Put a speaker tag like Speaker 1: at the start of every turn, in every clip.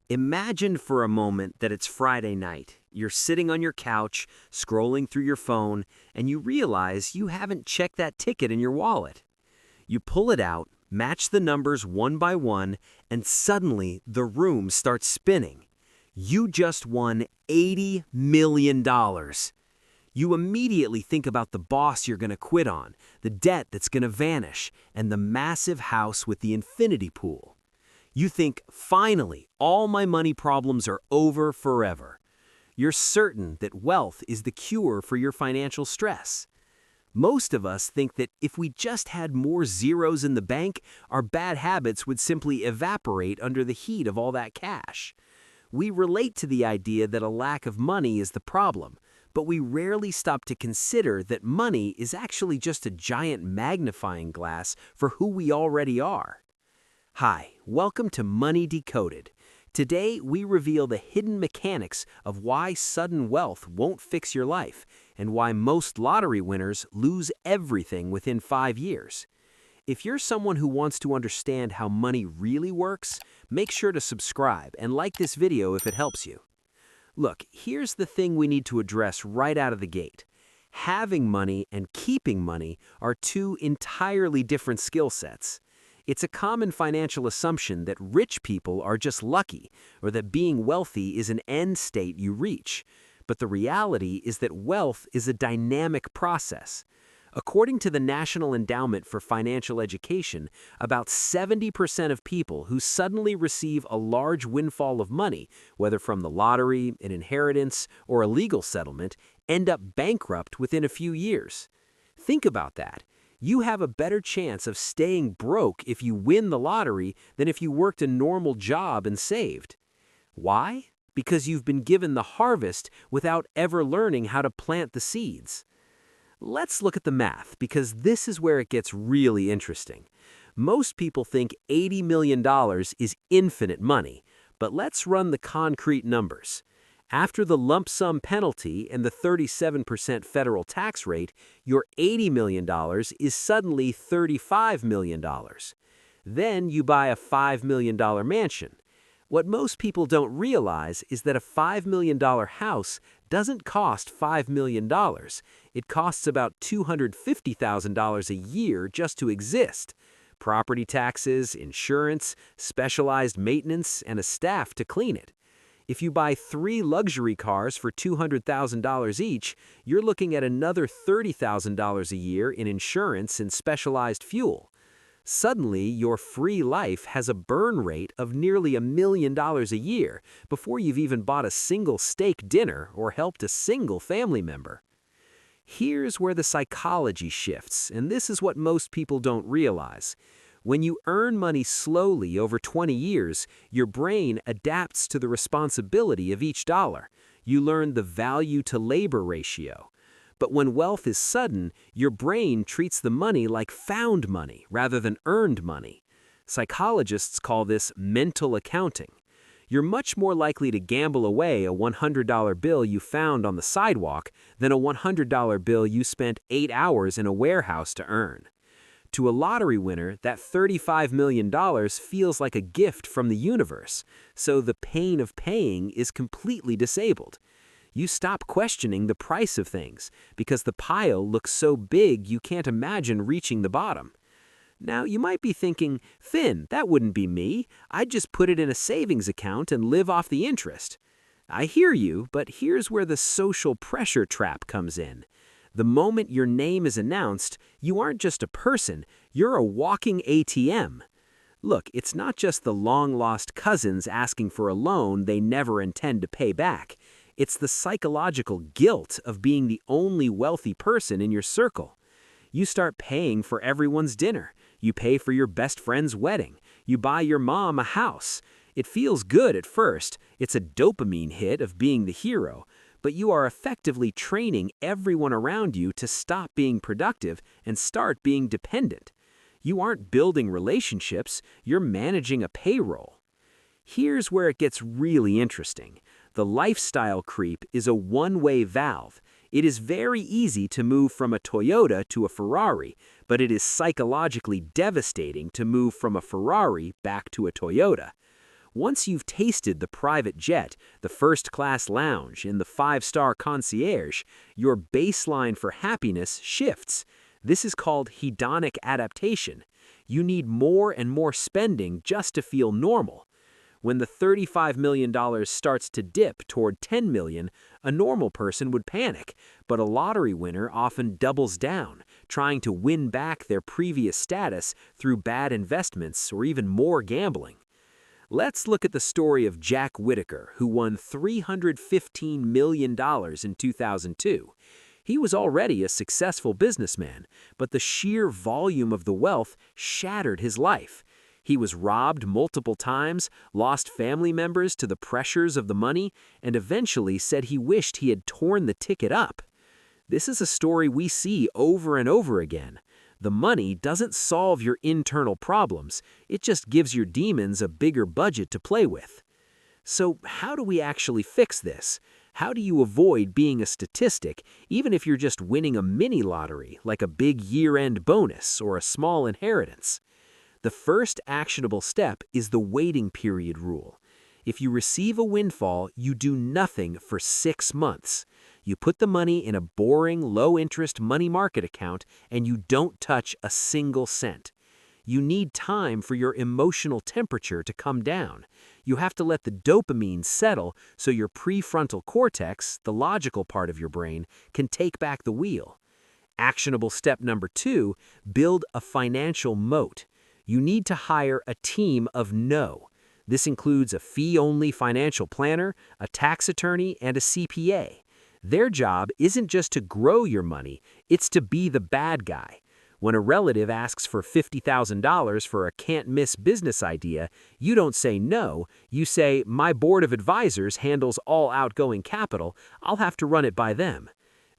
Speaker 1: Imagine for a moment that it's Friday night. You're sitting on your couch, scrolling through your phone, and you realize you haven't checked that ticket in your wallet. You pull it out, match the numbers one by one, and suddenly the room starts spinning. You just won $80 million. You immediately think about the boss you're going to quit on, the debt that's going to vanish, and the massive house with the infinity pool. You think, finally, all my money problems are over forever. You're certain that wealth is the cure for your financial stress. Most of us think that if we just had more zeros in the bank, our bad habits would simply evaporate under the heat of all that cash. We relate to the idea that a lack of money is the problem, but we rarely stop to consider that money is actually just a giant magnifying glass for who we already are. Hi, welcome to Money Decoded. Today, we reveal the hidden mechanics of why sudden wealth won't fix your life and why most lottery winners lose everything within 5 years. If you're someone who wants to understand how money really works, make sure to subscribe and like this video if it helps you. Look, here's the thing we need to address right out of the gate. Having money and keeping money are two entirely different skill sets. It's a common financial assumption that rich people are just lucky, or that being wealthy is an end state you reach. But the reality is that wealth is a dynamic process. According to the National Endowment for Financial Education, about 70% of people who suddenly receive a large windfall of money, whether from the lottery, an inheritance, or a legal settlement, end up bankrupt within a few years. Think about that. You have a better chance of staying broke if you win the lottery than if you worked a normal job and saved. Why? Because you've been given the harvest without ever learning how to plant the seeds. Let's look at the math, because this is where it gets really interesting. Most people think $80 million is infinite money, but let's run the concrete numbers. After the lump sum penalty and the 37% federal tax rate, your $80 million is suddenly $35 million. Then you buy a $5 million mansion. What most people don't realize is that a $5 million house doesn't cost $5 million. It costs about $250,000 a year just to exist. Property taxes, insurance, specialized maintenance, and a staff to clean it. If you buy 3 luxury cars for $200,000 each, you're looking at another $30,000 a year in insurance and specialized fuel. Suddenly, your free life has a burn rate of nearly $1 million a year before you've even bought a single steak dinner or helped a single family member. Here's where the psychology shifts, and this is what most people don't realize. When you earn money slowly over 20 years, your brain adapts to the responsibility of each dollar. You learn the value to labor ratio. But when wealth is sudden, your brain treats the money like found money rather than earned money. Psychologists call this mental accounting. You're much more likely to gamble away a $100 bill you found on the sidewalk than a $100 bill you spent 8 hours in a warehouse to earn. To a lottery winner, that $35 million feels like a gift from the universe, so the pain of paying is completely disabled. You stop questioning the price of things because the pile looks so big you can't imagine reaching the bottom. Now, you might be thinking, Finn, that wouldn't be me. I'd just put it in a savings account and live off the interest. I hear you, but here's where the social pressure trap comes in. The moment your name is announced, you aren't just a person, you're a walking ATM. Look, it's not just the long-lost cousins asking for a loan they never intend to pay back. It's the psychological guilt of being the only wealthy person in your circle. You start paying for everyone's dinner. You pay for your best friend's wedding. You buy your mom a house. It feels good at first. It's a dopamine hit of being the hero. But you are effectively training everyone around you to stop being productive and start being dependent. You aren't building relationships, you're managing a payroll. Here's where it gets really interesting. The lifestyle creep is a one-way valve. It is very easy to move from a Toyota to a Ferrari, but it is psychologically devastating to move from a Ferrari back to a Toyota. Once you've tasted the private jet, the first-class lounge, and the five-star concierge, your baseline for happiness shifts. This is called hedonic adaptation. You need more and more spending just to feel normal. When the $35 million starts to dip toward $10 million, a normal person would panic, but a lottery winner often doubles down, trying to win back their previous status through bad investments or even more gambling. Let's look at the story of Jack Whitaker, who won $315 million in 2002. He was already a successful businessman, but the sheer volume of the wealth shattered his life. He was robbed multiple times, lost family members to the pressures of the money, and eventually said he wished he had torn the ticket up. This is a story we see over and over again. The money doesn't solve your internal problems, it just gives your demons a bigger budget to play with. So how do we actually fix this? How do you avoid being a statistic, even if you're just winning a mini lottery, like a big year-end bonus or a small inheritance? The first actionable step is the waiting period rule. If you receive a windfall, you do nothing for 6 months. You put the money in a boring, low-interest money market account, and you don't touch a single cent. You need time for your emotional temperature to come down. You have to let the dopamine settle so your prefrontal cortex, the logical part of your brain, can take back the wheel. Actionable step number 2, build a financial moat. You need to hire a team of no. This includes a fee-only financial planner, a tax attorney, and a CPA. Their job isn't just to grow your money, it's to be the bad guy. When a relative asks for $50,000 for a can't-miss business idea, you don't say no, you say, "My board of advisors handles all outgoing capital, I'll have to run it by them."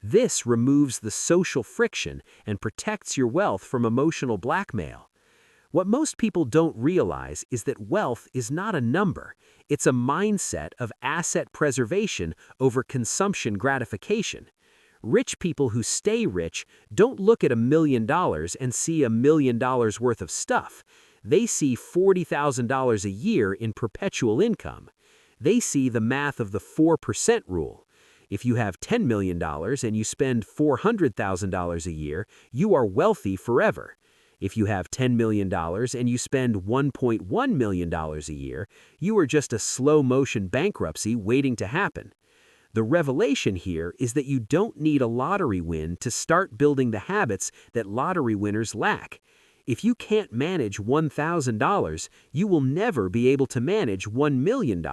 Speaker 1: This removes the social friction and protects your wealth from emotional blackmail. What most people don't realize is that wealth is not a number. It's a mindset of asset preservation over consumption gratification. Rich people who stay rich don't look at $1 million and see $1 million worth of stuff. They see $40,000 a year in perpetual income. They see the math of the 4% rule. If you have $10 million and you spend $400,000 a year, you are wealthy forever. If you have $10 million and you spend $1.1 million a year, you are just a slow-motion bankruptcy waiting to happen. The revelation here is that you don't need a lottery win to start building the habits that lottery winners lack. If you can't manage $1,000, you will never be able to manage $1 million.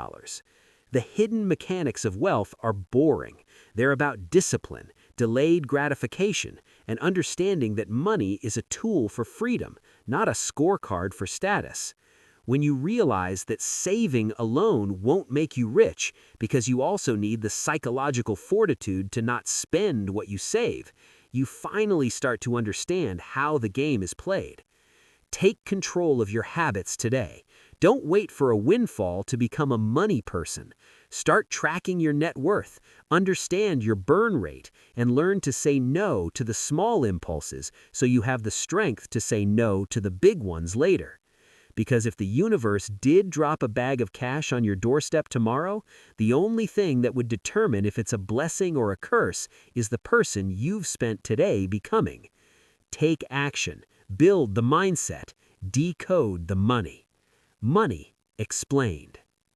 Speaker 1: The hidden mechanics of wealth are boring. They're about discipline, delayed gratification, and understanding that money is a tool for freedom, not a scorecard for status. When you realize that saving alone won't make you rich because you also need the psychological fortitude to not spend what you save, you finally start to understand how the game is played. Take control of your habits today. Don't wait for a windfall to become a money person. Start tracking your net worth, understand your burn rate, and learn to say no to the small impulses so you have the strength to say no to the big ones later. Because if the universe did drop a bag of cash on your doorstep tomorrow, the only thing that would determine if it's a blessing or a curse is the person you've spent today becoming. Take action, build the mindset, decode the money. Money explained.